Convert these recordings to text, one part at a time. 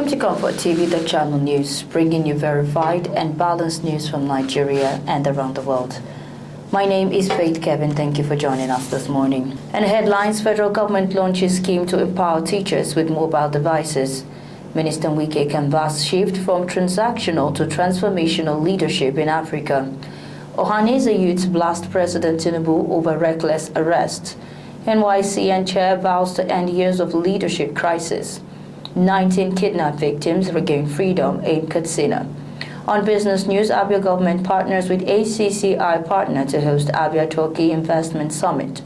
Welcome to ComfortTV.channel news, bringing you verified and balanced news from Nigeria and around the world. My name is Faith Kevin. Thank you for joining us this morning. And headlines: federal government launches scheme to empower teachers with mobile devices. Minister Wike canvass shift from transactional to transformational leadership in Africa. Osihmen youths blast President Tinubu over reckless arrest. NYCN chair vows to end years of leadership crisis. 19 kidnapped victims regain freedom in Katsina. On business news, Abia government partners with ACCI partner to host Abia Turkey Investment Summit.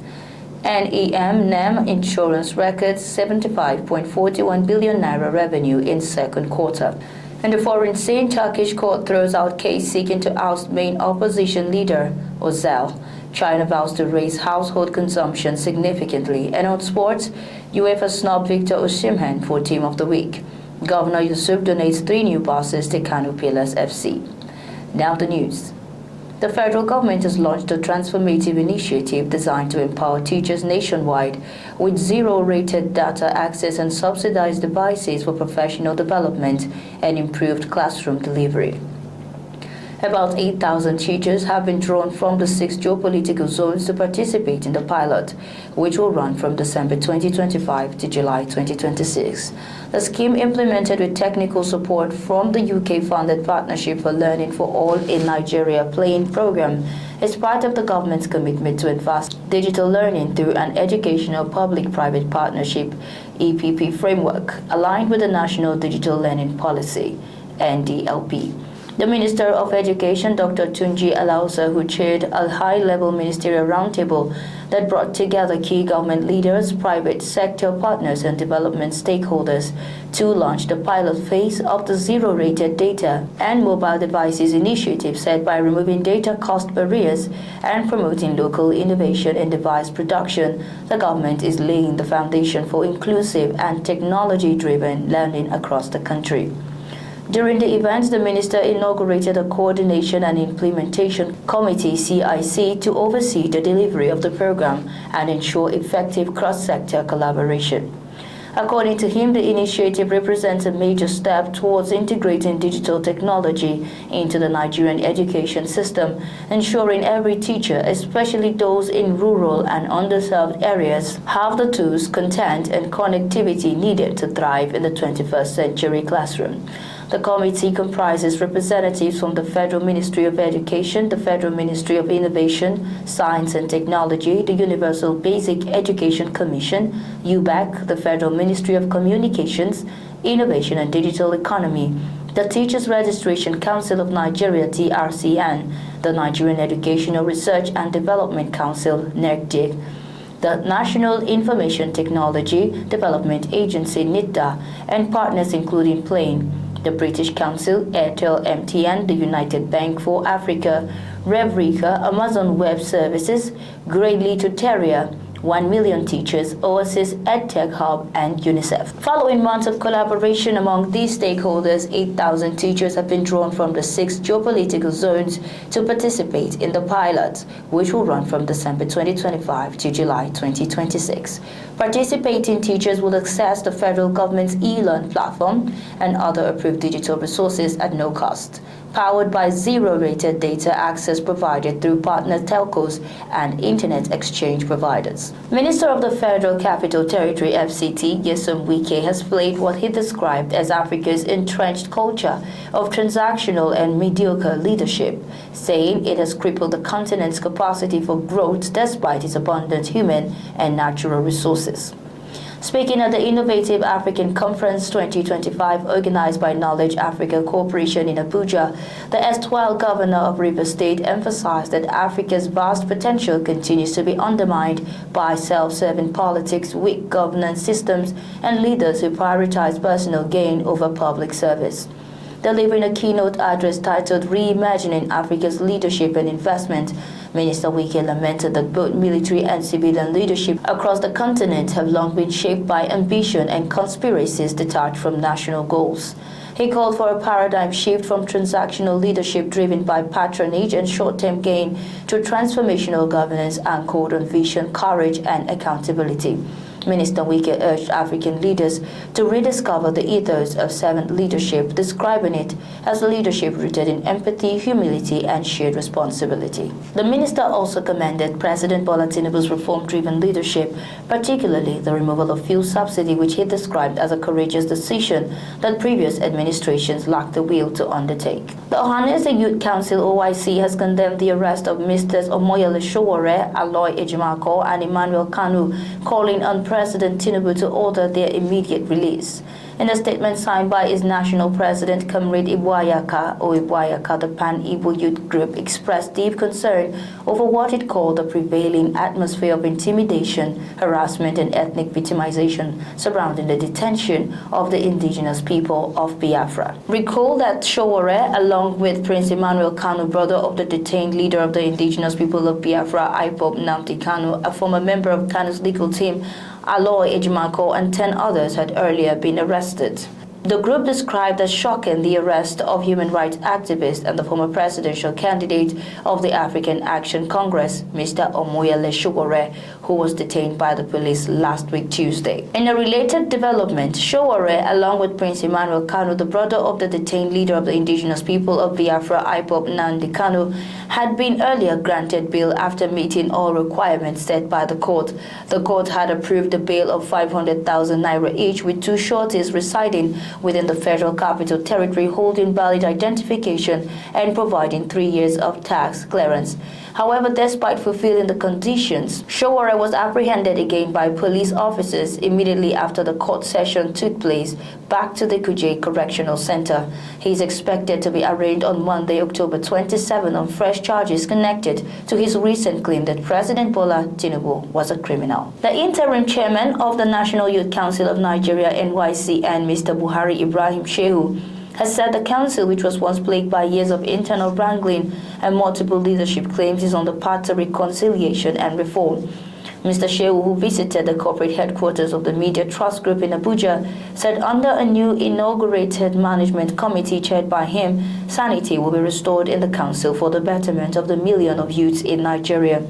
NEM Insurance records 75.41 billion naira revenue in second quarter. And the foreign scene, Turkish court throws out case seeking to oust main opposition leader Osihmen. China vows to raise household consumption significantly. And on sports, UEFA snubbed Victor Osihmen for Team of the Week. Governor Yusuf donates 3 new buses to Kano Pillars FC. Now the news. The federal government has launched a transformative initiative designed to empower teachers nationwide with zero-rated data access and subsidized devices for professional development and improved classroom delivery. About 8,000 teachers have been drawn from the 6 geopolitical zones to participate in the pilot, which will run from December 2025 to July 2026. The scheme, implemented with technical support from the UK-funded Partnership for Learning for All in Nigeria PLAN program, is part of the government's commitment to advance digital learning through an educational public-private partnership (EPP) framework aligned with the National Digital Learning Policy (NDLP). The Minister of Education, Dr. Tunji Alausa, who chaired a high-level ministerial roundtable that brought together key government leaders, private sector partners, and development stakeholders to launch the pilot phase of the zero-rated data and mobile devices initiative, said by removing data cost barriers and promoting local innovation in device production, the government is laying the foundation for inclusive and technology-driven learning across the country. During the event, the minister inaugurated a Coordination and Implementation Committee (CIC) to oversee the delivery of the program and ensure effective cross-sector collaboration. According to him, the initiative represents a major step towards integrating digital technology into the Nigerian education system, ensuring every teacher, especially those in rural and underserved areas, have the tools, content, and connectivity needed to thrive in the 21st century classroom. The committee comprises representatives from the Federal Ministry of Education, the Federal Ministry of Innovation, Science and Technology, the Universal Basic Education Commission, UBEC, the Federal Ministry of Communications, Innovation and Digital Economy, the Teachers Registration Council of Nigeria (TRCN), the Nigerian Educational Research and Development Council (NERCDE), the National Information Technology Development Agency (NITDA), and partners including PLAN, the British Council, Airtel, MTN, the United Bank for Africa, Revrika, Amazon Web Services, Greatly Tuteria, 1 Million Teachers, Oasis EdTech Hub, and UNICEF. Following months of collaboration among these stakeholders, 8,000 teachers have been drawn from the 6 geopolitical zones to participate in the pilot, which will run from December 2025 to July 2026. Participating teachers will access the federal government's eLearn platform and other approved digital resources at no cost, powered by zero-rated data access provided through partner telcos and internet exchange providers. Minister of the Federal Capital Territory (FCT), Nyesom Wike, has played what he described as Africa's entrenched culture of transactional and mediocre leadership, saying it has crippled the continent's capacity for growth despite its abundant human and natural resources. Speaking at the Innovative African Conference 2025 organized by Knowledge Africa Corporation in Abuja, the erstwhile governor of Rivers State emphasized that Africa's vast potential continues to be undermined by self-serving politics, weak governance systems, and leaders who prioritize personal gain over public service. Delivering a keynote address titled Reimagining Africa's Leadership and Investment, Minister Wike lamented that both military and civilian leadership across the continent have long been shaped by ambition and conspiracies detached from national goals. He called for a paradigm shift from transactional leadership driven by patronage and short-term gain to transformational governance anchored on vision, courage, and accountability. Minister Wike urged African leaders to rediscover the ethos of servant leadership, describing it as a leadership rooted in empathy, humility, and shared responsibility. The minister also commended President Bola Tinubu's reform-driven leadership, particularly the removal of fuel subsidy, which he described as a courageous decision that previous administrations lacked the will to undertake. The Osihmen Youth Council (OIC) has condemned the arrest of Mr. Omoyele Sowore, Aloy Ejimako, and Emmanuel Kanu, calling on President Tinubu to order their immediate release. In a statement signed by its national president, Comrade Ibuayaka, the Pan-Igbo Youth Group expressed deep concern over what it called the prevailing atmosphere of intimidation, harassment, and ethnic victimization surrounding the detention of the indigenous people of Biafra. Recall that Sowore, along with Prince Emmanuel Kanu, brother of the detained leader of the indigenous people of Biafra, IPOB Nnamdi Kanu, a former member of Kanu's legal team, Aloy Ejimako, and 10 others had earlier been arrested. The group described as shocking the arrest of human rights activist and the former presidential candidate of the African Action Congress, Mr. Omoyele Sowore, who was detained by the police last week Tuesday. In a related development, Sowore, along with Prince Emmanuel Kanu, the brother of the detained leader of the indigenous people of Biafra, IPOB Nnamdi Kanu, had been earlier granted bail after meeting all requirements set by the court. The court had approved a bail of 500,000 naira each, with two shorties residing within the Federal Capital Territory holding valid identification and providing 3 years of tax clearance. However, despite fulfilling the conditions, Sowore was apprehended again by police officers immediately after the court session took place back to the Kuje Correctional Center. He is expected to be arraigned on Monday, October 27 on fresh charges connected to his recent claim that President Bola Tinubu was a criminal. The interim chairman of the National Youth Council of Nigeria, NYCN, Mr. Buhari Ibrahim Shehu, has said the council, which was once plagued by years of internal wrangling and multiple leadership claims, is on the path to reconciliation and reform. Mr. Shehu, who visited the corporate headquarters of the Media Trust Group in Abuja, said under a new inaugurated management committee chaired by him, sanity will be restored in the council for the betterment of the million of youths in Nigeria.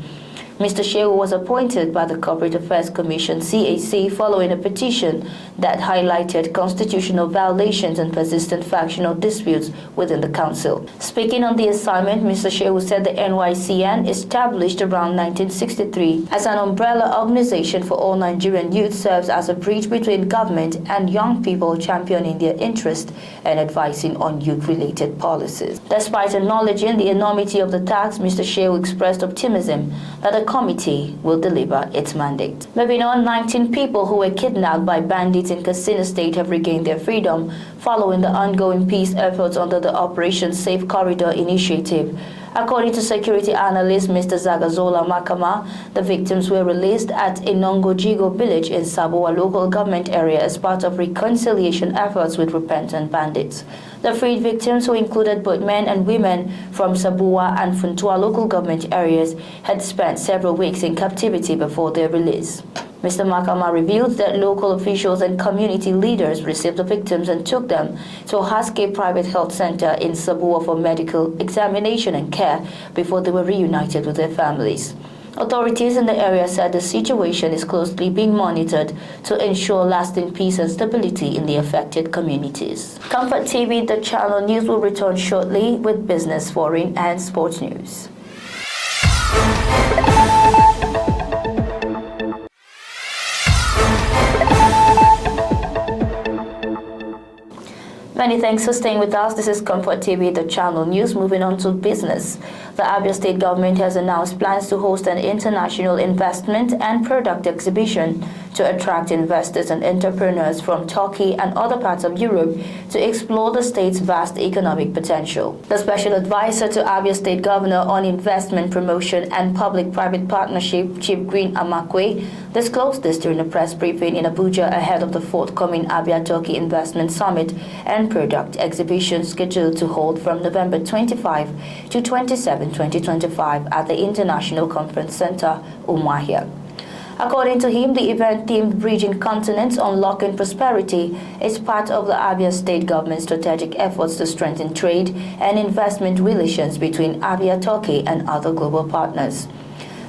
Mr. Shehu was appointed by the Corporate Affairs Commission (CAC) following a petition that highlighted constitutional violations and persistent factional disputes within the council. Speaking on the assignment, Mr. Shehu said the NYCN, established around 1963 as an umbrella organization for all Nigerian youth, serves as a bridge between government and young people, championing their interest and advising on youth-related policies. Despite acknowledging the enormity of the task, Mr. Shehu expressed optimism that the committee will deliver its mandate. Moving on, 19 people who were kidnapped by bandits in Katsina State have regained their freedom following the ongoing peace efforts under the Operation Safe Corridor initiative. According to security analyst Mr. Zagazola Makama, the victims were released at Enongojigo village in Sabuwa local government area as part of reconciliation efforts with repentant bandits. The freed victims, who included both men and women from Sabuwa and Funtua local government areas, had spent several weeks in captivity before their release. Mr. Makama revealed that local officials and community leaders received the victims and took them to a Haske private health center in Sabuwa for medical examination and care before they were reunited with their families. Authorities in the area said the situation is closely being monitored to ensure lasting peace and stability in the affected communities. ComfortTV.channel news will return shortly with business, foreign, and sports news. Many thanks for staying with us. This is ComfortTV.channel news. Moving on to business. The Abia State government has announced plans to host an international investment and product exhibition to attract investors and entrepreneurs from Turkey and other parts of Europe to explore the state's vast economic potential. The special advisor to Abia State Governor on Investment Promotion and Public-Private Partnership, Chief Green Amakwe, disclosed this during a press briefing in Abuja ahead of the forthcoming Abia Turkey Investment Summit and Product Exhibition scheduled to hold from November 25 to 27, 2025 at the International Conference Center, Umuahia. According to him, the event themed Bridging Continents, Unlocking Prosperity is part of the Abia State government's strategic efforts to strengthen trade and investment relations between Abia, Turkey, and other global partners.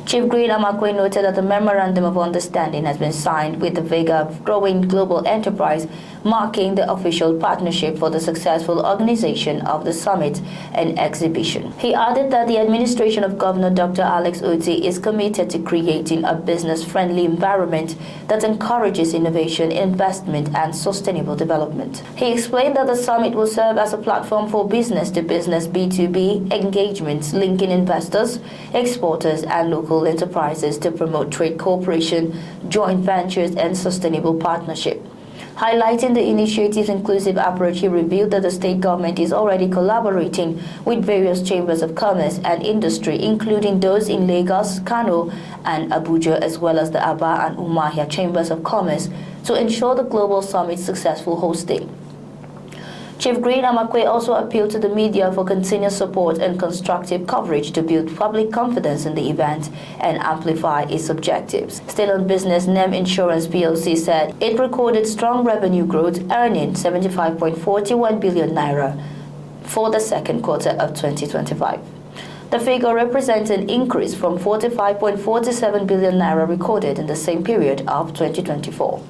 Chief Green Amakwe noted that the Memorandum of Understanding has been signed with the vigor of growing global enterprise, marking the official partnership for the successful organization of the summit and exhibition. He added that the administration of Governor Dr. Alex Otti is committed to creating a business-friendly environment that encourages innovation, investment, and sustainable development. He explained that the summit will serve as a platform for business-to-business B2B engagements, linking investors, exporters, and local enterprises to promote trade cooperation, joint ventures, and sustainable partnership. Highlighting the initiative's inclusive approach, he revealed that the state government is already collaborating with various chambers of commerce and industry, including those in Lagos, Kano, and Abuja, as well as the Aba and Umuahia chambers of commerce, to ensure the global summit's successful hosting. Chief Green Amakwe also appealed to the media for continuous support and constructive coverage to build public confidence in the event and amplify its objectives. Still on business, NEM Insurance PLC said it recorded strong revenue growth, earning 75.41 billion naira for the second quarter of 2025. The figure represents an increase from 45.47 billion naira recorded in the same period of 2024.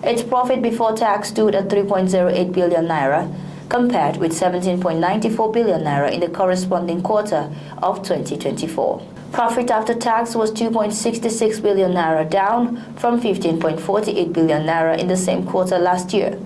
Its profit before tax stood at 3.08 billion naira, compared with 17.94 billion naira in the corresponding quarter of 2024. Profit after tax was 2.66 billion naira, down from 15.48 billion naira in the same quarter last year.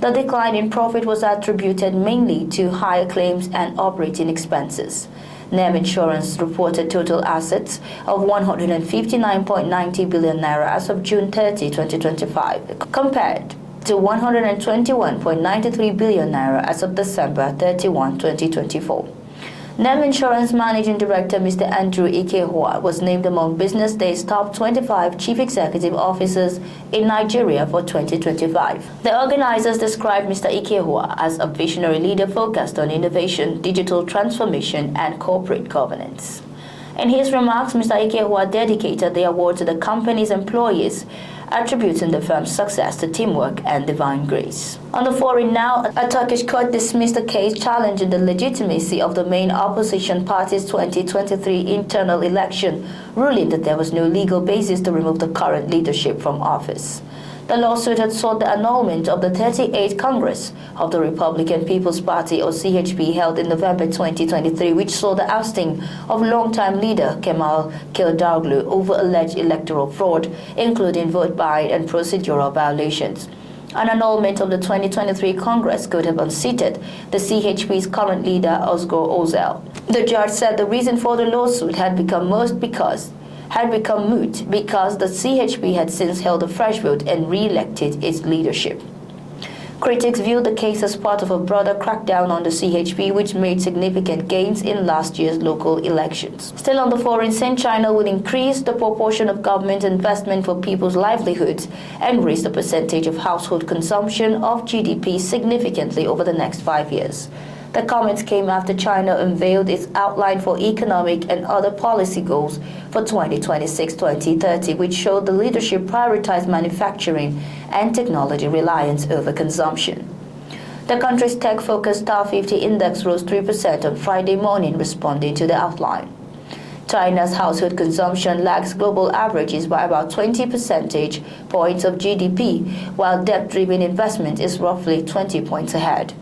The decline in profit was attributed mainly to higher claims and operating expenses. NEM Insurance reported total assets of 159.90 billion naira as of June 30, 2025, compared to 121.93 billion naira as of December 31, 2024. NEM Insurance Managing Director Mr. Andrew Ikehua was named among Business Day's top 25 chief executive officers in Nigeria for 2025. The organizers described Mr. Ikehua as a visionary leader focused on innovation, digital transformation, and corporate governance. In his remarks, Mr. Ikehua dedicated the award to the company's employees, attributing the firm's success to teamwork and divine grace. On the foreign now, a Turkish court dismissed a case challenging the legitimacy of the main opposition party's 2023 internal election, ruling that there was no legal basis to remove the current leadership from office. The lawsuit had sought the annulment of the 38th Congress of the Republican People's Party, or CHP, held in November 2023, which saw the ousting of longtime leader Kemal Kılıçdaroğlu over alleged electoral fraud, including vote buying and procedural violations. An annulment of the 2023 Congress could have unseated the CHP's current leader, Özgür Özel. The judge said the reason for the lawsuit had become moot because the CHP had since held a fresh vote and re-elected its leadership. Critics viewed the case as part of a broader crackdown on the CHP, which made significant gains in last year's local elections. Still on the foreign scene, China will increase the proportion of government investment for people's livelihoods and raise the percentage of household consumption of GDP significantly over the next 5 years. The comments came after China unveiled its outline for economic and other policy goals for 2026-2030, which showed the leadership prioritized manufacturing and technology reliance over consumption. The country's tech-focused Star 50 index rose 3% on Friday morning, responding to the outline. China's household consumption lags global averages by about 20 percentage points of GDP, while debt-driven investment is roughly 20 points ahead.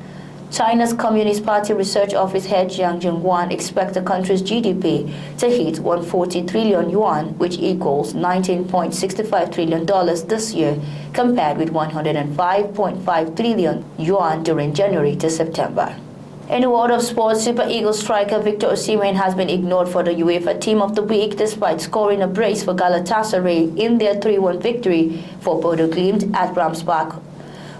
China's Communist Party Research Office head Jiang Zhengguan expects the country's GDP to hit 140 trillion yuan, which equals $19.65 trillion this year, compared with 105.5 trillion yuan during January to September. In the world of sports, Super Eagles striker Victor Osihmen has been ignored for the UEFA Team of the Week despite scoring a brace for Galatasaray in their 3-1 victory for Bodo Glimt at Ramsbach.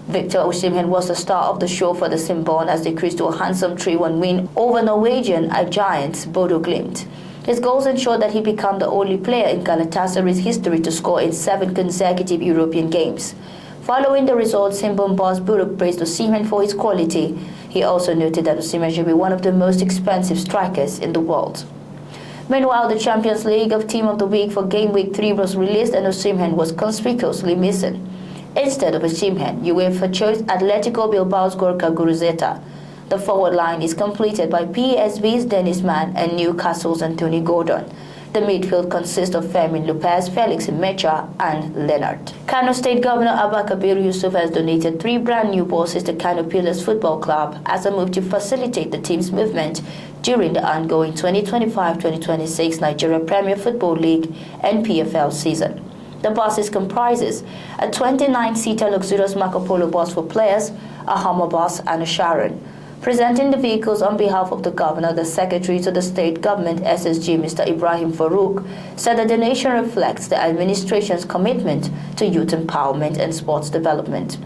Victor Osihmen was the star of the show for the Simborn as they cruised to a handsome 3-1 win over Norwegian giants Bodo Glimt. His goals ensured that he became the only player in Galatasaray's history to score in 7 consecutive European games. Following the result, Simborn boss Buruk praised Osihmen for his quality. He also noted that Osihmen should be one of the most expensive strikers in the world. Meanwhile, the Champions League of Team of the Week for Game Week 3 was released and Osihmen was conspicuously missing. Instead of Osihmen, UEFA chose Atletico Bilbao's Gorka Guruzeta. The forward line is completed by PSV's Dennis Mann and Newcastle's Anthony Gordon. The midfield consists of Fermin Lopez, Felix Mecha, and Leonard. Kano State Governor Abba Kabir Yusuf has donated 3 brand new buses to Kano Pillars Football Club as a move to facilitate the team's movement during the ongoing 2025-2026 Nigeria Premier Football League and PFL season. The buses comprises a 29-seater luxurious Marco Polo bus for players, a Hummer bus, and a Sharon. Presenting the vehicles on behalf of the governor, the secretary to the state government, SSG, Mr. Ibrahim Farouk, said the donation reflects the administration's commitment to youth empowerment and sports development.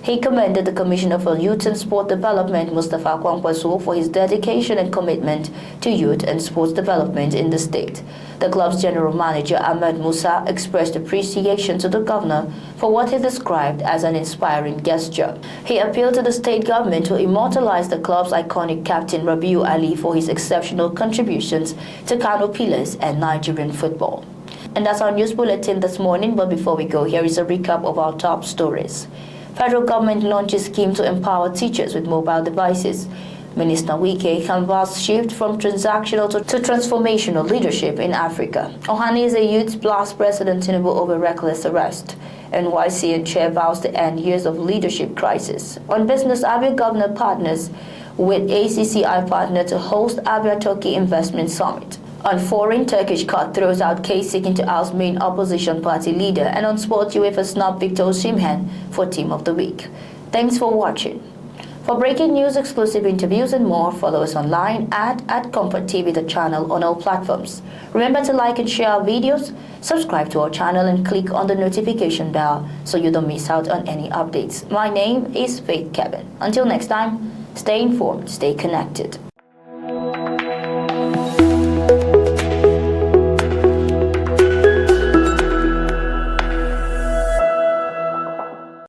He commended the Commissioner for Youth and Sport Development, Mustafa Kwankwaso, for his dedication and commitment to youth and sports development in the state. The club's general manager, Ahmed Musa, expressed appreciation to the governor for what he described as an inspiring gesture. He appealed to the state government to immortalize the club's iconic captain, Rabiu Ali, for his exceptional contributions to Kano Pillars and Nigerian football. And that's our news bulletin this morning, but before we go, here is a recap of our top stories. Federal government launches scheme to empower teachers with mobile devices. Minister Wike canvass shift from transactional to transformational leadership in Africa. Ohanese youth blast President Tinubu over reckless arrest. NYC and chair vows to end years of leadership crisis. On business, Abia governor partners with ACCI partner to host Abia Turkey Investment Summit. On foreign, Turkish court throws out case seeking to oust main opposition party leader. And on sports, UEFA snubbed Victor Osihmen for Team of the Week. Thanks for watching. For breaking news, exclusive interviews and more, follow us online at ComfortTV.channel on all platforms. Remember to like and share our videos, subscribe to our channel and click on the notification bell so you don't miss out on any updates. My name is Faith Kevin. Until next time, stay informed, stay connected.